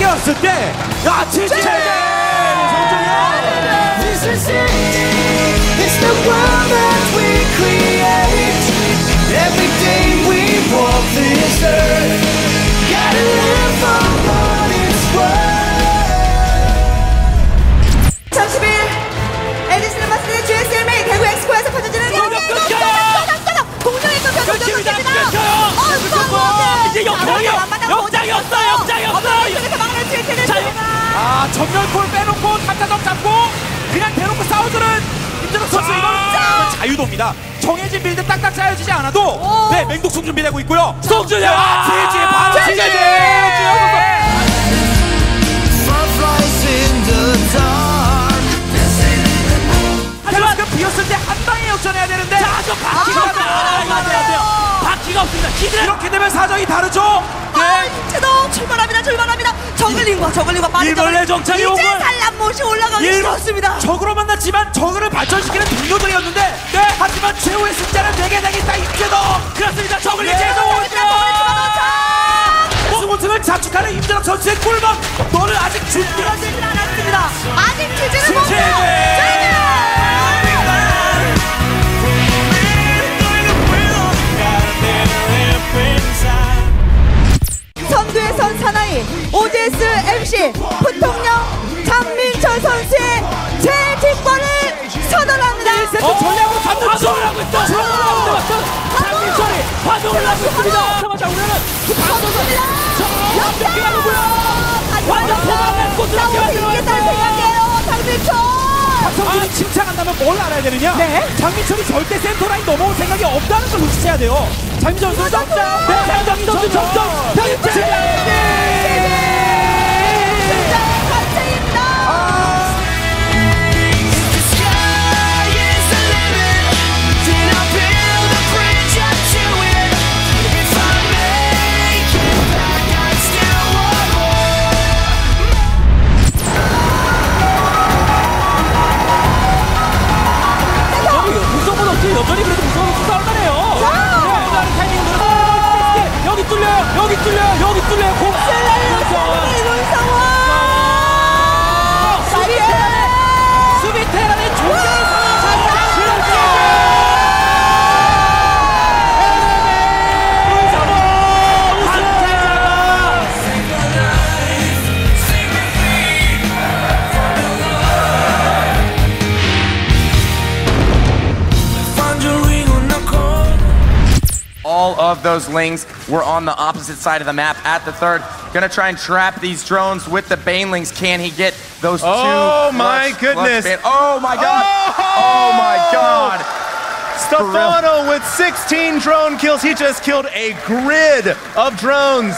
뛰었을 때 치즈! This is it. It's the world that we create. Every day we walk this earth. Gotta live for what it's worth. 30일 에디슨을 봤을 때 GSL 메인 대구 엑스포에서 펼쳐지는 공룡의 끈 끊깁니다. 이제 역장이 없어. 전면골 빼놓고 단타점 잡고 그냥 대놓고 싸우들은 임준혁 선수 이건 자유도입니다. 정해진 빌드 딱딱 짜여지지 않아도 네 맹독충 준비되고 있고요. 송준혁! 치즈! 바로 치즈! 텔레스크 비었을 때 한 방에 역전해야 되는데 바퀴가 없습니다. 이렇게 되면 사정이 다르죠? 네. 제도 출발합니다. 저글링과 빠른 일벌레 정찰이 온 이제 걸. 산란못이 올라가기 시작했습니다. 적으로 만났지만 적을 발전시키는 동료들이었는데 하지만 최후의 승자는 내게 되겠다 임재덕. 그렇습니다. 저글링 네. 제도 우승을 자축하는 임재덕 선수의 골망. 너는 아직 준비가 되진 않았습니다. 아직 치즈를 못 선두의 선 사나이 OGS MC 부통령 장민철 선수의 재직권을 선언합니다. 1세트 전략으로 파동을 하고 있어. 장민철이 파동을 하고 있습니다. 자, 우리는 선수입니다. 완전 포함된 꽃으로 이겼다는 생각이에요. 장민철. 박성준이 침착한다면 뭘 알아야 되느냐? 네. 장민철이 절대 센터라인 넘어올 생각이 없다는 걸 눈치채야 돼요. 장민철 선수 점점! 네, 장민철 점점! 여전히 그래도 무서운 싸움이네요. 여기 뚫려요. 수비 테란의 종결을 All of those lings were on the opposite side of the map at the third. Gonna try and trap these drones with the Banelings. Can he get those two? Oh my goodness. Oh my god. Oh my god. Stefano with 16 drone kills. He just killed a grid of drones.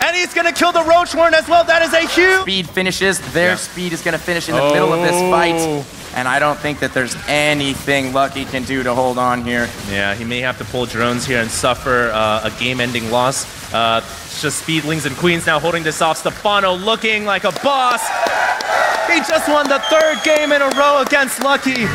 And he's gonna kill the Roachworm as well. That is a huge speed finishes. Their speed is gonna finish in the middle of this fight. And I don't think that there's anything Lucky can do to hold on here. Yeah, he may have to pull drones here and suffer a game-ending loss. It's just Speedlings and Queens now holding this off. Stefano looking like a boss. He just won the third game in a row against Lucky.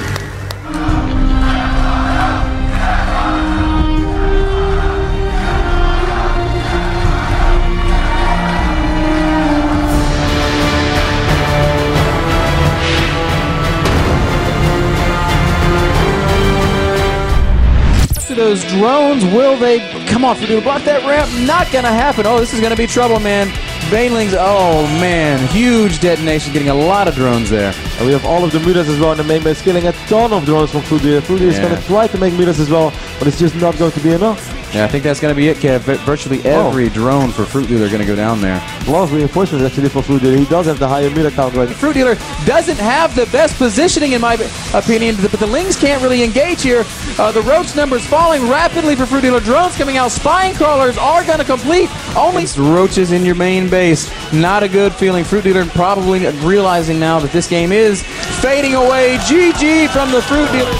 Those drones, will they come off? To block that ramp? Not gonna happen. Oh, this is gonna be trouble, man. Banelings, oh man, huge detonation, getting a lot of drones there. And we have all of the mutas as well in the main base, killing a ton of drones from Fruity. Fruity is going to try to make mutas as well, but it's just not going to be enough. Yeah, I think that's going to be it, Kev. Virtually every drone for Fruit Dealer are going to go down there. A lot of reinforcements actually for Fruit Dealer. He does have the higher muta count right. Fruit Dealer doesn't have the best positioning, in my opinion, but the Lings can't really engage here. The Roach numbers falling rapidly for Fruit Dealer. Drones coming out. Spine Crawlers are going to complete. Only Roaches in your main base. Not a good feeling. Fruit Dealer probably realizing now that this game is fading away. GG from the Fruit Dealer.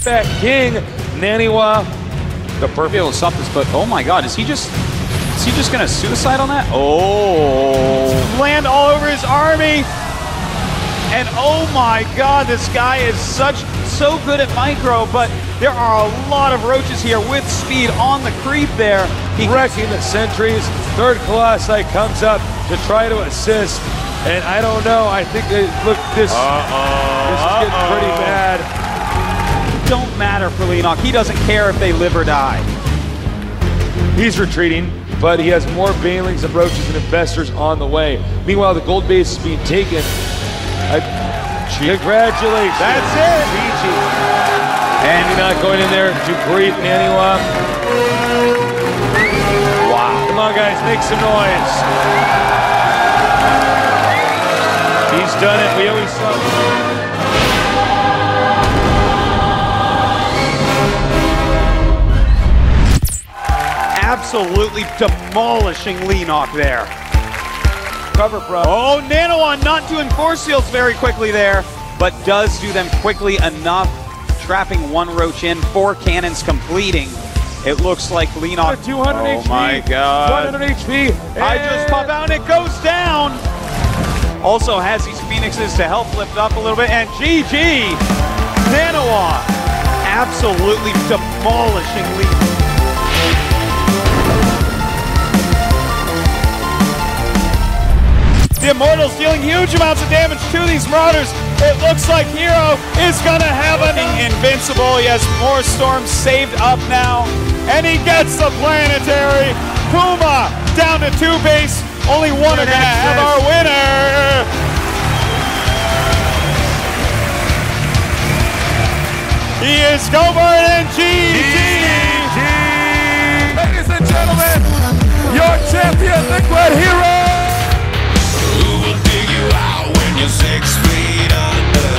That King, Naniwa, the perfect able to stop this, but oh my god, is he just gonna suicide on that? Oh, land all over his army, and oh my god, this guy is so good at micro, but There are a lot of roaches here with speed on the creep there. He wrecking the sentries. Third Colossi comes up to try to assist. And I don't know, I think look, this is getting pretty bad. Don't matter for Leenock. He doesn't care if they live or die. He's retreating, but he has more Banelings and roaches and investors on the way. Meanwhile, the gold base is being taken. Congratulations. That's it. GG. And you're not going in there to brief Naniwa. Wow. Come on, guys, make some noise. He's done it. We always saw. Absolutely demolishing Leenock there. Cover, bro. Oh, Naniwa not doing force seals very quickly there, but does do them quickly enough, trapping one roach in, 4 cannons completing. It looks like Leenock. 200 HP. Oh my god. 100 HP. I just pop out and it goes down. Also has these phoenixes to help lift up a little bit, and GG! Naniwa absolutely demolishing Leenock. The Immortals dealing huge amounts of damage to these Marauders. It looks like Hero is gonna have an invincible. He has more storms saved up now, and he gets the planetary. Puma down to 2 base. Only one are gonna have our winner. He is Gobert and GG. Ladies and gentlemen, your champion, Liquid Hero. You're 6 feet under.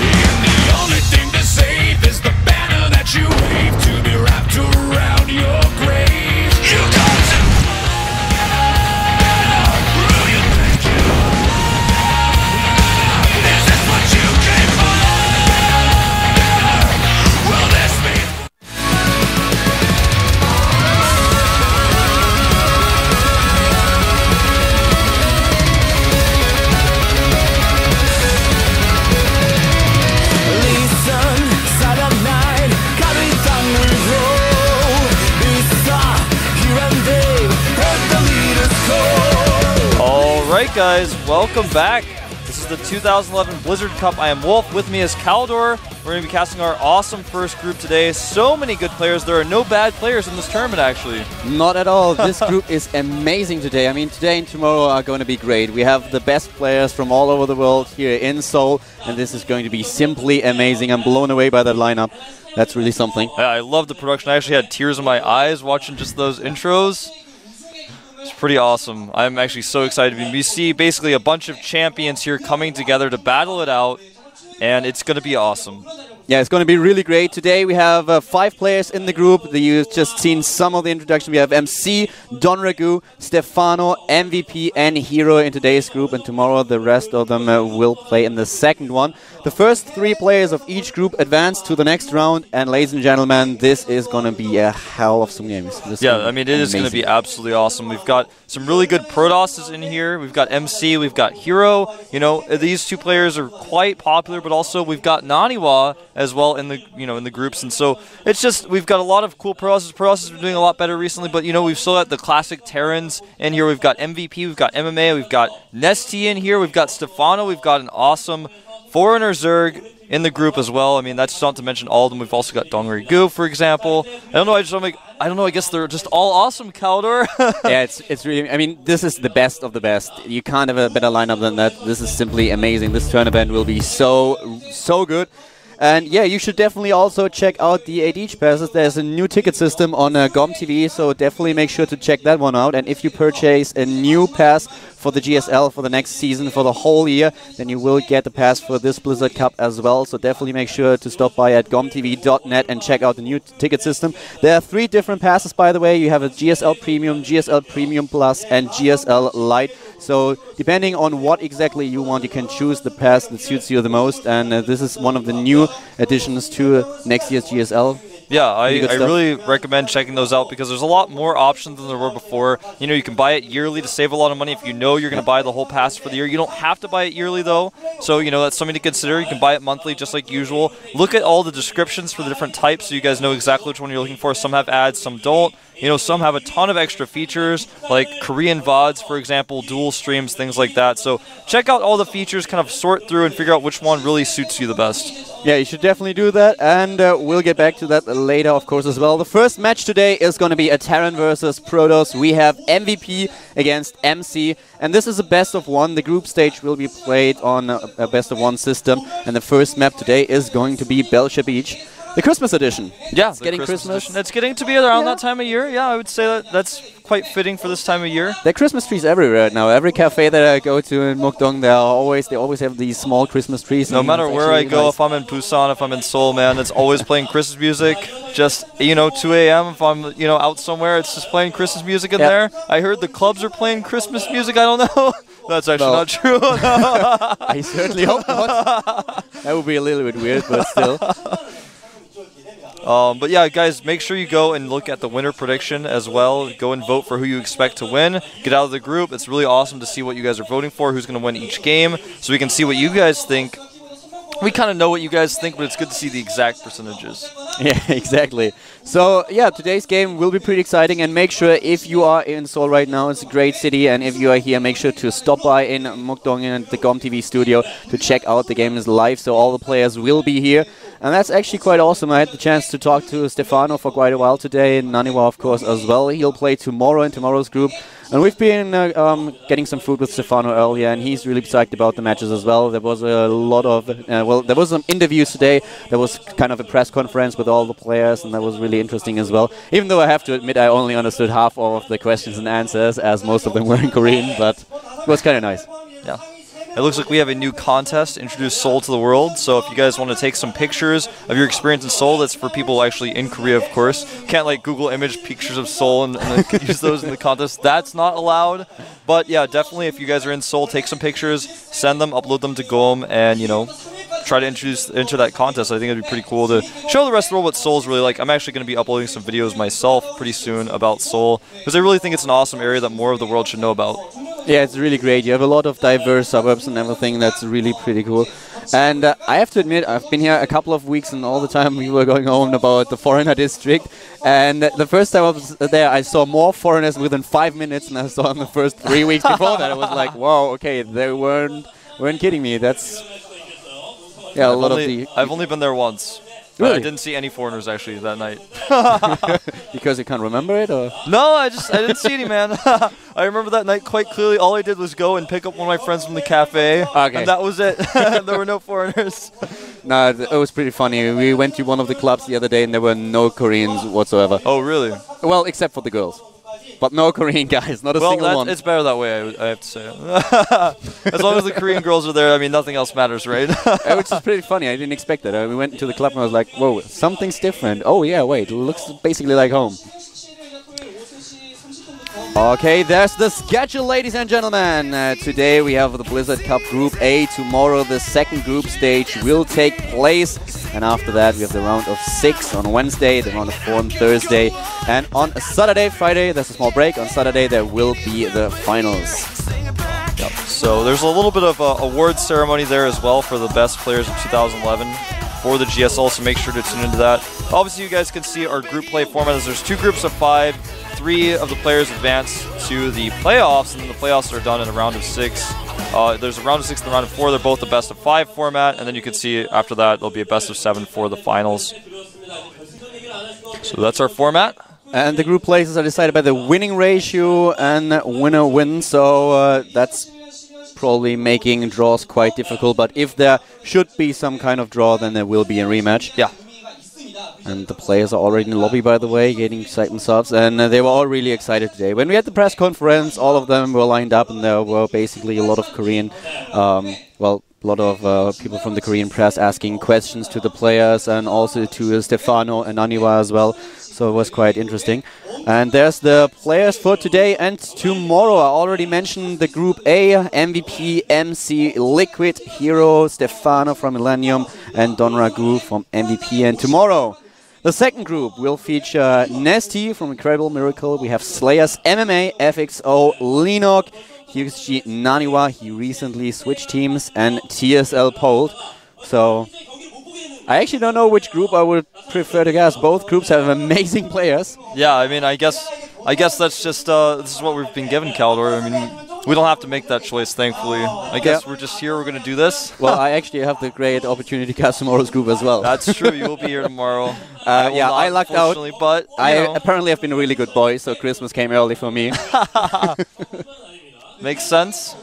And the only thing to save is the banner that you wave to be wrapped around your grave. You got to who you think you are. Is this what you came for? Will this be? Alright guys, welcome back. This is the 2011 Blizzard Cup. I am Wolf, with me is Kaldor. We're going to be casting our awesome first group today. So many good players. There are no bad players in this tournament actually. Not at all. This group is amazing today. I mean, today and tomorrow are going to be great. We have the best players from all over the world here in Seoul, and this is going to be simply amazing. I'm blown away by that lineup. That's really something. Yeah, I love the production. I actually had tears in my eyes watching just those intros. It's pretty awesome. I'm actually so excited. We see basically a bunch of champions here coming together to battle it out, and it's going to be awesome. Yeah, it's going to be really great. Today we have 5 players in the group. You've just seen some of the introduction. We have MC, Don Ragu, Stefano, MVP, and Hero in today's group, and tomorrow the rest of them will play in the second one. The first 3 players of each group advance to the next round, and ladies and gentlemen, this is going to be a hell of some games. Yeah, I mean, it is going to be absolutely awesome. We've got some really good Protosses in here. We've got MC, we've got Hero. You know, these 2 players are quite popular, but also we've got Naniwa as well in the in the groups, and so it's just we've got a lot of cool Protosses. Protosses have been doing a lot better recently, but we've still got the classic Terrans in here. We've got MVP, we've got MMA, we've got Nesty in here, we've got Stefano, we've got an awesome Foreigner Zerg in the group as well. I mean, that's not to mention all of them. We've also got Dongri Gu, for example. I don't know. I guess they're just all awesome, Kaldor. Yeah, it's really. I mean, this is the best of the best. You can't have a better lineup than that. This is simply amazing. This tournament will be so good. And yeah, you should definitely also check out the AD passes. There's a new ticket system on GOMTV, so definitely make sure to check that one out. And if you purchase a new pass for the GSL for the next season, for the whole year, then you will get the pass for this Blizzard Cup as well. So definitely make sure to stop by at gomtv.net and check out the new ticket system. There are 3 different passes, by the way. You have a GSL Premium, GSL Premium Plus, and GSL Lite. So depending on what exactly you want, you can choose the pass that suits you the most. And this is one of the new additions to next year's GSL. Yeah, I really recommend checking those out because there's a lot more options than there were before. You know, you can buy it yearly to save a lot of money if you know you're going to buy the whole pass for the year. You don't have to buy it yearly, though. So, you know, that's something to consider. You can buy it monthly just like usual. Look at all the descriptions for the different types so you guys know exactly which one you're looking for. Some have ads, some don't. You know, some have a ton of extra features, like Korean VODs, for example, dual streams, things like that. So check out all the features, kind of sort through and figure out which one really suits you the best. Yeah, you should definitely do that, and we'll get back to that later, of course, as well. The first match today is going to be a Terran versus Protoss. We have MVP against MC, and this is a best-of-1. The group stage will be played on a best-of-1 system, and the first map today is going to be Belcher Beach. The Christmas edition. Yeah, it's getting Christmas. Edition. It's getting to be around that time of year. Yeah, I would say that's quite fitting for this time of year. There are Christmas trees everywhere right now. Every cafe that I go to in Mukdong, they always have these small Christmas trees. No matter where I go, if I'm in Busan, if I'm in Seoul, man, it's always playing Christmas music. Just, you know, 2 a.m. if I'm, you know, out somewhere, it's just playing Christmas music in there. I heard the clubs are playing Christmas music. I don't know. That's actually not true. I certainly hope not. That would be a little bit weird, but still. But yeah, guys, make sure you go and look at the winner prediction as well. Go and vote for who you expect to win. Get out of the group. It's really awesome to see what you guys are voting for, who's going to win each game, so we can see what you guys think. We kind of know what you guys think, but it's good to see the exact percentages. Yeah, exactly. So, yeah, today's game will be pretty exciting, and make sure if you are in Seoul right now, it's a great city, and if you are here, make sure to stop by in Mukdong in the GOMTV studio to check out the game is live, so all the players will be here. And that's actually quite awesome. I had the chance to talk to Stefano for quite a while today, and Naniwa, of course, as well. He'll play tomorrow in tomorrow's group. And we've been getting some food with Stefano earlier, and he's really psyched about the matches as well. There was a lot of, there was some interviews today. There was kind of a press conference with all the players, and that was really interesting as well. Even though I have to admit I only understood half of the questions and answers, as most of them were in Korean, but it was kind of nice. Yeah. It looks like we have a new contest, Introduce Seoul to the World. So if you guys want to take some pictures of your experience in Seoul, that's for people actually in Korea, of course. Can't like Google image pictures of Seoul and use those in the contest. That's not allowed. But yeah, definitely if you guys are in Seoul, take some pictures, send them, upload them to GOM, and you know, try to enter that contest. I think it'd be pretty cool to show the rest of the world what Seoul's really like. I'm actually going to be uploading some videos myself pretty soon about Seoul, because I really think it's an awesome area that more of the world should know about. Yeah, it's really great. You have a lot of diverse suburbs and everything. That's really pretty cool. And I have to admit, I've been here a couple of weeks, and all the time we were going on about the foreigner district. And the first time I was there, I saw more foreigners within 5 minutes than I saw in the first 3 weeks before that. I was like, wow, okay, they weren't kidding me. That's yeah, I've only been there once. Really? I didn't see any foreigners actually that night. Because you can't remember it, or? No, I didn't see any, man. I remember that night quite clearly. All I did was go and pick up one of my friends from the cafe, and that was it. There were no foreigners. No, it was pretty funny. We went to one of the clubs the other day, and there were no Koreans whatsoever. Oh, really? Well, except for the girls. But no Korean guys, not a single one. It's better that way, I have to say. As long as the Korean girls are there, I mean, nothing else matters, right? Which is pretty funny. I didn't expect that. We went to the club and I was like, whoa, something's different. Oh, yeah, wait, it looks basically like home. Okay, there's the schedule, ladies and gentlemen. Today we have the Blizzard Cup Group A. Tomorrow the second group stage will take place. And after that we have the round of 6 on Wednesday, the round of 4 on Thursday. And on Saturday, Friday, there's a small break. On Saturday there will be the finals. Yep. So there's a little bit of an award ceremony there as well for the best players of 2011 for the GSL, so make sure to tune into that. Obviously you guys can see our group play format as there's 2 groups of 5. 3 of the players advance to the playoffs, and then the playoffs are done in a round of 6. There's a round of 6 and a round of 4. They're both a best of 5 format, and then you can see after that there'll be a best of 7 for the finals. So that's our format. And the group places are decided by the winning ratio, and winner wins. So that's probably making draws quite difficult. But if there should be some kind of draw, then there will be a rematch. Yeah. And the players are already in the lobby, by the way, getting excited themselves. And they were all really excited today. When we had the press conference, all of them were lined up, and there were basically a lot of Korean, a lot of people from the Korean press asking questions to the players, and also to Stefano and Naniwa as well. So it was quite interesting. And there's the players for today and tomorrow. I already mentioned the Group A, MVP, MC, Liquid, Hero, Stefano from Millennium, and Don Ragu from MVP. And tomorrow, The second group will feature Nesty from Incredible Miracle. We have Slayers, MMA, FXO, Lenok, Hyuxi, Naniwa. He recently switched teams, and TSL Pold. So I actually don't know which group I would prefer to guess. Both groups have amazing players. Yeah, I mean, I guess that's just this is what we've been given, Caldor. I mean, we don't have to make that choice, thankfully. I guess we're just here. We're going to do this. Well, I actually have the great opportunity to cast tomorrow's group as well. That's true. You will be here tomorrow. I lucked out. But I apparently have been a really good boy, so Christmas came early for me. Makes sense.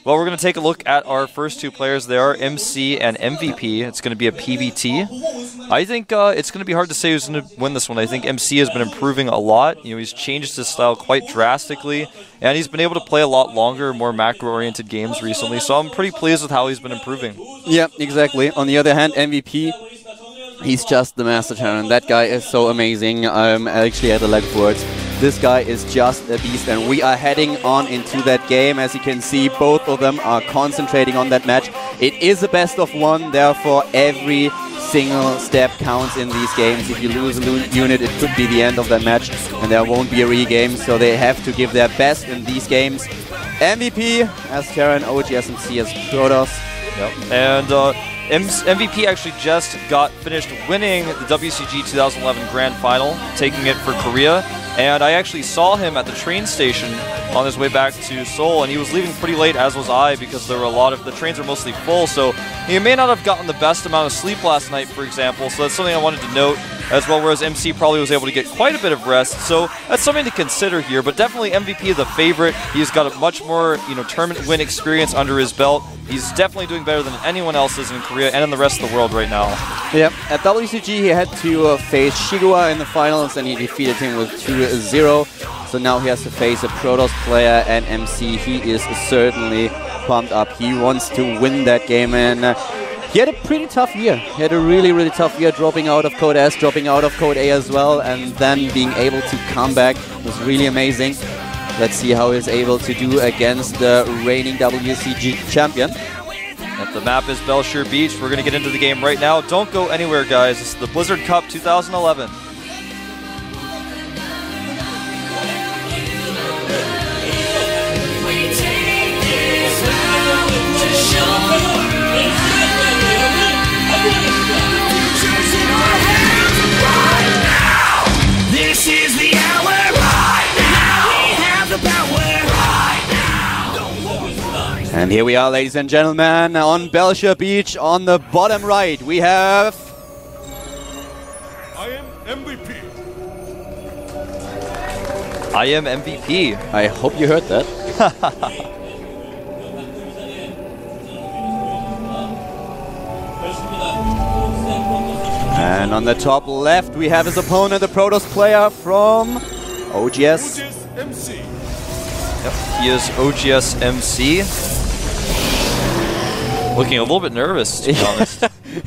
Well, we're going to take a look at our first two players. They are MC and MVP. It's going to be a PBT. I think it's going to be hard to say who's going to win this one. I think MC has been improving a lot. You know, he's changed his style quite drastically, and he's been able to play a lot longer, more macro-oriented games recently. So I'm pretty pleased with how he's been improving. Yeah, exactly. On the other hand, MVP, he's just the master talent. That guy is so amazing. I'm actually at a lack of words. This guy is just a beast, and we are heading on into that game. As you can see, both of them are concentrating on that match. It is a best of one, therefore every single step counts in these games. If you lose a unit, it could be the end of that match, and there won't be a re-game, so they have to give their best in these games. MVP as Terran, OGS MC as Protoss. Yep. And MVP actually just got finished winning the WCG 2011 Grand Final, taking it for Korea. And I actually saw him at the train station on his way back to Seoul, and he was leaving pretty late, as was I, because there were a lot of the trains were mostly full. So he may not have gotten the best amount of sleep last night, for example. So that's something I wanted to note as well. Whereas MC probably was able to get quite a bit of rest. So that's something to consider here. But definitely MVP is the favorite. He's got a much more tournament win experience under his belt. He's definitely doing better than anyone else is in Korea and in the rest of the world right now. Yep. At WCG, he had to face Shigua in the finals, and he defeated him with 2-0. So now he has to face a Protoss player, and MC, he is certainly pumped up. He wants to win that game, and he had a pretty tough year. He had a really, really tough year, dropping out of Code S, dropping out of Code A as well, and then being able to come back was really amazing. Let's see how he's able to do against the reigning WCG champion. Yep, the map is Belshire Beach. We're going to get into the game right now. Don't go anywhere, guys. This is the Blizzard Cup 2011. This is the hour right now. We have the power right now. And here we are, ladies and gentlemen, on Belshire Beach. On the bottom right, we have... I am MVP. I am MVP. I hope you heard that. And on the top left, we have his opponent, the Protoss player from OGS. MC. Yep, he is OGS MC. Looking a little bit nervous, to be honest.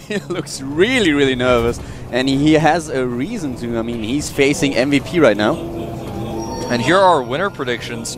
He looks really, really nervous. And he has a reason to. I mean, he's facing MVP right now. And here are our winner predictions.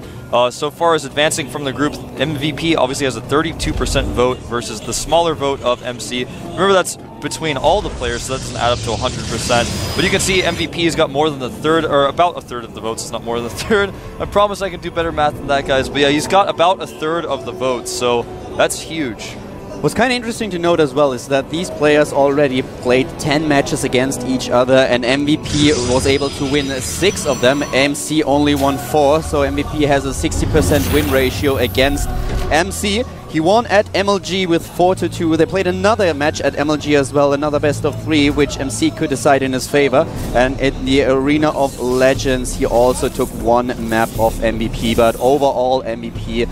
So far as advancing from the group, MVP obviously has a 32% vote versus the smaller vote of MC. Remember, that's between all the players, so that doesn't add up to 100%. But you can see MVP has got more than the third, or about a third of the votes. It's not more than a third. I promise I can do better math than that, guys. But yeah, he's got about a third of the votes, so that's huge. What's kind of interesting to note as well is that these players already played 10 matches against each other, and MVP was able to win 6 of them. MC only won 4, so MVP has a 60% win ratio against MC. He won at MLG with 4-2. They played another match at MLG as well, another best of 3, which MC could decide in his favor. And in the Arena of Legends, he also took 1 map of MVP, but overall MVP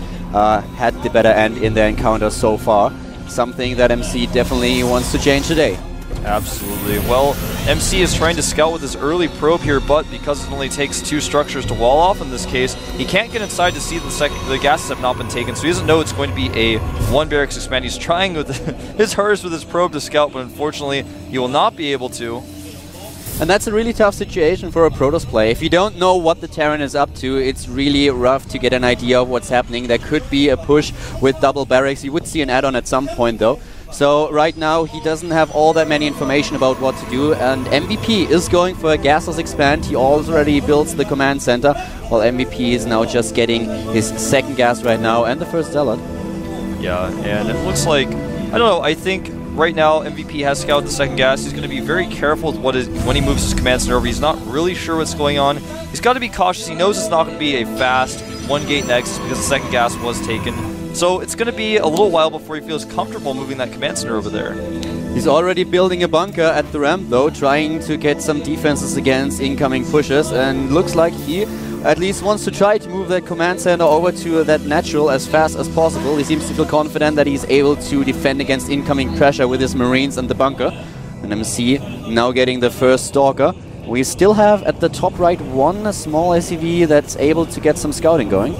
had the better end in their encounter so far. Something that MC definitely wants to change today. Absolutely. Well, MC is trying to scout with his early probe here, but because it only takes 2 structures to wall off in this case, he can't get inside to see the gases have not been taken, so he doesn't know it's going to be a 1 barracks expand. He's trying with his hardest with his probe to scout, but unfortunately he will not be able to. And that's a really tough situation for a Protoss play. If you don't know what the Terran is up to, it's really rough to get an idea of what's happening. There could be a push with double barracks. You would see an add-on at some point though. So right now he doesn't have all that many information about what to do, and MVP is going for a gasless expand. He already builds the command center, while MVP is now just getting his second gas right now and the first zealot. Yeah, and it looks like, I don't know, I think right now MVP has scouted the second gas. He's going to be very careful with when he moves his command center over. He's not really sure what's going on. He's got to be cautious. He knows it's not going to be a fast one-gate nexus because the second gas was taken. So it's going to be a little while before he feels comfortable moving that command center over there. He's already building a bunker at the ramp though, trying to get some defenses against incoming pushes, and looks like he at least wants to try to move that command center over to that natural as fast as possible. He seems to feel confident that he's able to defend against incoming pressure with his Marines and the bunker. And MC now getting the first Stalker. We still have at the top right one small SCV that's able to get some scouting going.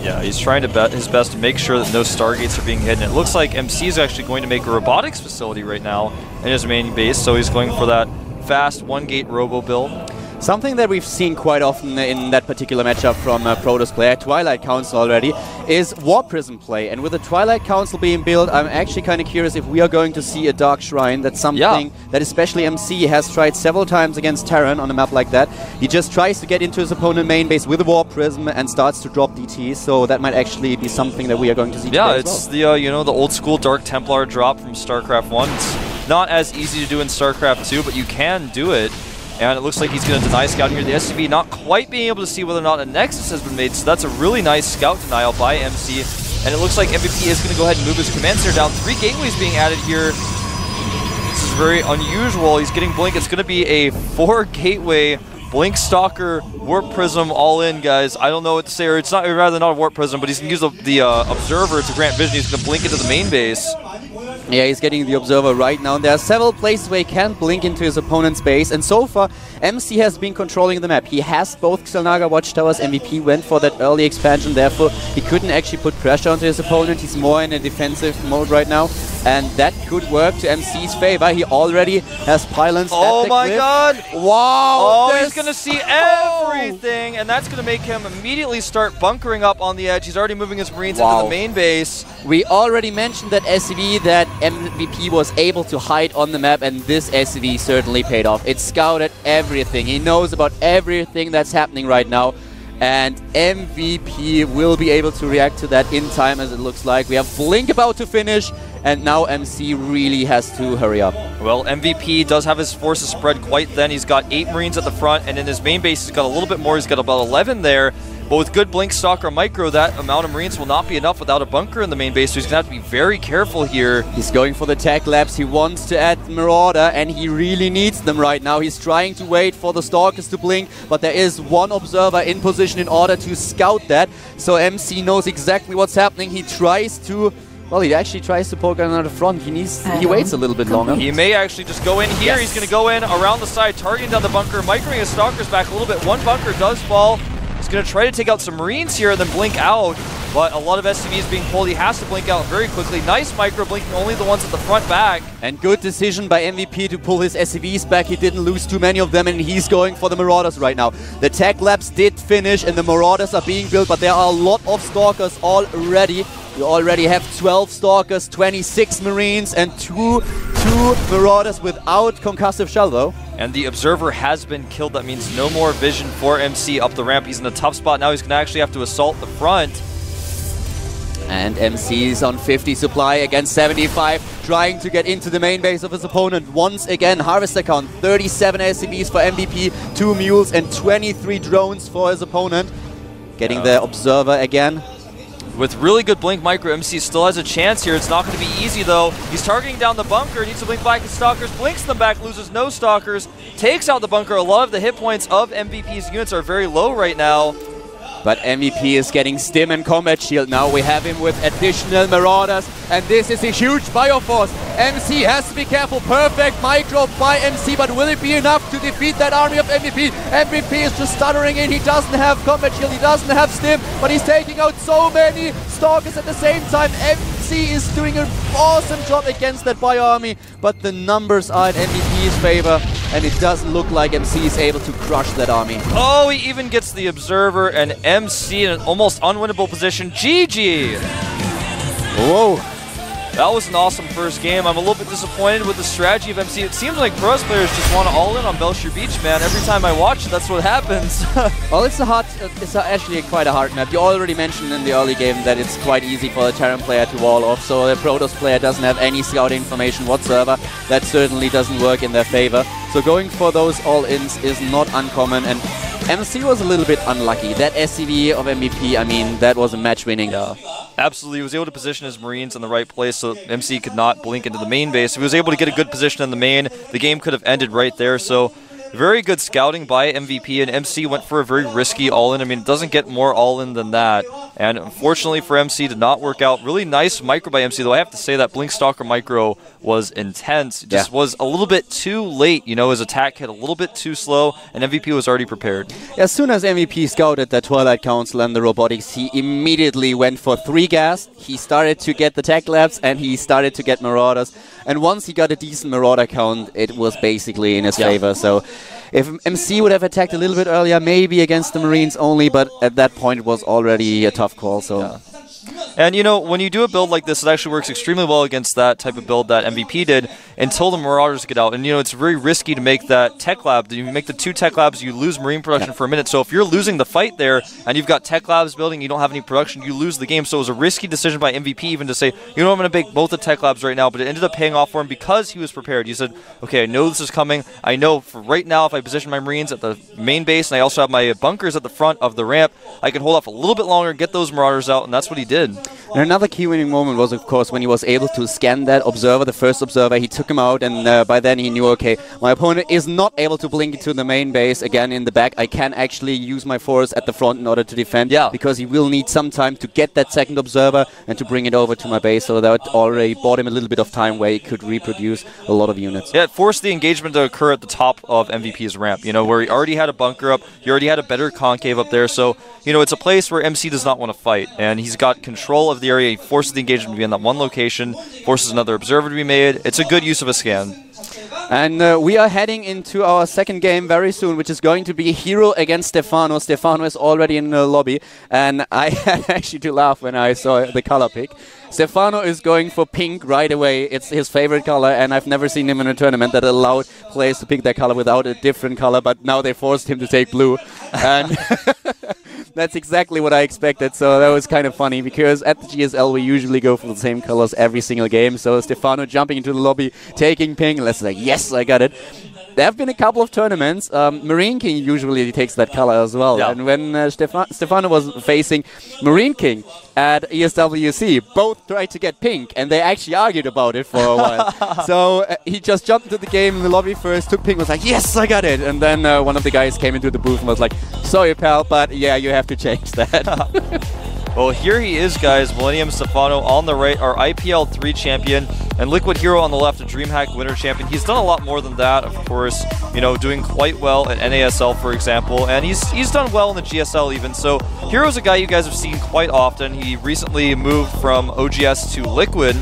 Yeah, he's trying to bet his best to make sure that no Stargates are being hidden. It looks like MC is actually going to make a robotics facility right now in his main base, so he's going for that fast one-gate robo build. Something that we've seen quite often in that particular matchup from Protoss player, Twilight Council already, is War Prism play. And with the Twilight Council being built, I'm actually kind of curious if we are going to see a Dark Shrine. That's something that especially MC has tried several times against Terran on a map like that. He just tries to get into his opponent's main base with a War Prism and starts to drop DT, so that might actually be something that we are going to see today as it's well. the, you know, the old school Dark Templar drop from StarCraft 1. It's not as easy to do in StarCraft 2, but you can do it. And it looks like he's going to deny scouting here. The SCV not quite being able to see whether or not a Nexus has been made, so that's a really nice scout denial by MC. And it looks like MVP is going to go ahead and move his command center down. 3 gateways being added here. This is very unusual. He's getting Blink. It's going to be a 4 gateway Blink Stalker Warp Prism all in, guys. I don't know what to say, or it's not, rather not a Warp Prism, but he's going to use the Observer to grant vision. He's going to blink into the main base. Yeah, he's getting the Observer right now. There are several places where he can blink into his opponent's base, and so far, MC has been controlling the map. He has both Xel'Naga Watchtowers. MVP went for that early expansion, therefore he couldn't actually put pressure onto his opponent. He's more in a defensive mode right now, and that could work to MC's favor. He already has pylons at the Oh my cliff. god! Wow! Oh, he's going to see everything, and that's going to make him immediately start bunkering up on the edge. He's already moving his Marines into the main base. We already mentioned that SCV that MVP was able to hide on the map, and this SCV certainly paid off. It scouted everything. He knows about everything that's happening right now, and MVP will be able to react to that in time, as it looks like. We have Blink about to finish, and now MC really has to hurry up. Well, MVP does have his forces spread quite thin. He's got 8 Marines at the front, and in his main base he's got a little bit more. He's got about 11 there. But with good Blink Stalker Micro, that amount of Marines will not be enough without a bunker in the main base, so he's going to have to be very careful here. He's going for the tech labs. He wants to add Marauder, and he really needs them right now. He's trying to wait for the Stalkers to blink, but there is one Observer in position in order to scout that. So MC knows exactly what's happening. He tries to... Well, he actually tries to poke another front. He waits a little bit longer. He may actually just go in here. Yes. He's going to go in around the side, targeting down the bunker, microing his Stalkers back a little bit. One bunker does fall. He's going to try to take out some Marines here and then blink out, but a lot of SCVs being pulled. He has to blink out very quickly. Nice micro blinking, only the ones at the front back. And good decision by MVP to pull his SCVs back. He didn't lose too many of them, and he's going for the Marauders right now. The tech labs did finish, and the Marauders are being built, but there are a lot of Stalkers already. You already have 12 Stalkers, 26 Marines, and two Marauders without concussive shell, though. And the Observer has been killed. That means no more vision for MC up the ramp. He's in a tough spot now. He's going to actually have to assault the front. And MC is on 50 supply against 75, trying to get into the main base of his opponent. Once again, Harvester count, 37 SCVs for MVP, 2 Mules, and 23 drones for his opponent. Getting the Observer again. With really good Blink Micro, MC still has a chance here. It's not going to be easy, though. He's targeting down the bunker. Needs to blink back his Stalkers. Blinks them back, loses no Stalkers. Takes out the bunker. A lot of the hit points of MVP's units are very low right now. But MVP is getting Stim and Combat Shield now. We have him with additional Marauders, and this is a huge Bioforce. MC has to be careful. Perfect micro by MC, but will it be enough to defeat that army of MVP? MVP is just stuttering in. He doesn't have Combat Shield, he doesn't have Stim, but he's taking out so many Stalkers at the same time. MC is doing an awesome job against that Bio army, but the numbers are in MVP's favor, and it doesn't look like MC is able to crush that army. Oh, he even gets the Observer, and MC in an almost unwinnable position. GG! Whoa. that was an awesome first game. I'm a little bit disappointed with the strategy of MC. It seems like Pro players just want to all in on Belcher Beach, man. Every time I watch it, that's what happens. Well, it's actually quite a hard map. You already mentioned in the early game that it's quite easy for the Terran player to wall off, so the Protoss player doesn't have any scouting information whatsoever. That certainly doesn't work in their favor. So going for those all-ins is not uncommon, and MC was a little bit unlucky. That SCV of MVP, I mean, that was a match winning. Yeah, absolutely. He was able to position his Marines in the right place so MC could not blink into the main base. If he was able to get a good position in the main, the game could have ended right there. So very good scouting by MVP, and MC went for a very risky all-in. I mean, it doesn't get more all-in than that. And unfortunately for MC, did not work out. Really nice micro by MC, though I have to say that Blink Stalker micro was intense. It just was a little bit too late. You know, his attack hit a little bit too slow, and MVP was already prepared. As soon as MVP scouted the Twilight Council and the robotics, he immediately went for 3 gas. He started to get the tech labs, and he started to get marauders. And once he got a decent marauder count, it was basically in his favor. So if MC would have attacked a little bit earlier, maybe against the Marines only, but at that point it was already a tough call. So. And, you know, when you do a build like this, it actually works extremely well against that type of build that MVP did until the Marauders get out. And, you know, it's very risky to make that tech lab. You make the 2 tech labs, you lose Marine production for a minute. So if you're losing the fight there and you've got tech labs building, you don't have any production, you lose the game. So it was a risky decision by MVP even to say, you know, I'm going to make both the tech labs right now. But it ended up paying off for him because he was prepared. He said, okay, I know this is coming. I know for right now if I position my Marines at the main base and I also have my bunkers at the front of the ramp, I can hold off a little bit longer, get those Marauders out, and that's what he did. And another key winning moment was, of course, when he was able to scan that observer, the first observer. He took him out, and by then he knew, okay, my opponent is not able to blink into the main base again in the back. I can actually use my force at the front in order to defend, because he will need some time to get that second observer and to bring it over to my base. So that already bought him a little bit of time where he could reproduce a lot of units. Yeah, it forced the engagement to occur at the top of MVP's ramp, you know, where he already had a bunker up, he already had a better concave up there. So, you know, it's a place where MC does not want to fight, and he's got control of the area. He forces the engagement to be in that one location, forces another observer to be made. It's a good use of a scan. And we are heading into our second game very soon, which is going to be Hero against Stefano. Stefano is already in the lobby, and I had actually to laugh when I saw the color pick. Stefano is going for pink right away. It's his favorite color, and I've never seen him in a tournament that allowed players to pick their color without a different color, but now they forced him to take blue. And that's exactly what I expected, so that was kind of funny, because at the GSL we usually go for the same colors every single game. So Stefano jumping into the lobby, taking pink, and let's like, yes, I got it. There have been a couple of tournaments. Marine King usually takes that color as well. Yeah. And when Stefano was facing Marine King at ESWC, both tried to get pink, and they actually argued about it for a while. So he just jumped into the game in the lobby first, took pink, was like, yes, I got it. And then one of the guys came into the booth and was like, sorry, pal, but yeah, you have to change that. Well, here he is, guys. Millennium Stefano on the right, our IPL 3 champion, and Liquid Hero on the left, a DreamHack winner champion. He's done a lot more than that, of course, you know, doing quite well at NASL, for example, and he's done well in the GSL even. So Hero's a guy you guys have seen quite often. He recently moved from OGS to Liquid,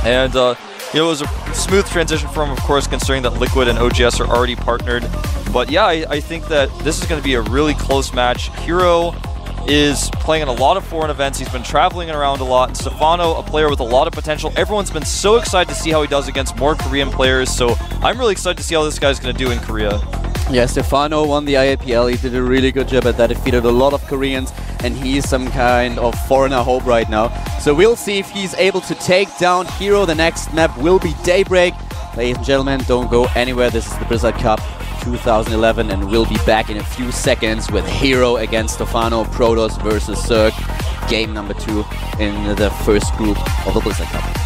and you know, it was a smooth transition for him, of course, considering that Liquid and OGS are already partnered. But yeah, I think that this is going to be a really close match. Hero is playing in a lot of foreign events. He's been traveling around a lot. And Stefano, a player with a lot of potential. Everyone's been so excited to see how he does against more Korean players. So I'm really excited to see how this guy's going to do in Korea. Yeah, Stefano won the IPL. He did a really good job at that. Defeated a lot of Koreans, and he's some kind of foreigner hope right now. So we'll see if he's able to take down Hero. The next map will be Daybreak. Ladies and gentlemen, don't go anywhere. This is the Blizzard Cup 2011, and we'll be back in a few seconds with Hero against Stefano, Protoss versus Zerg, game number 2 in the first group of the Blizzard Cup.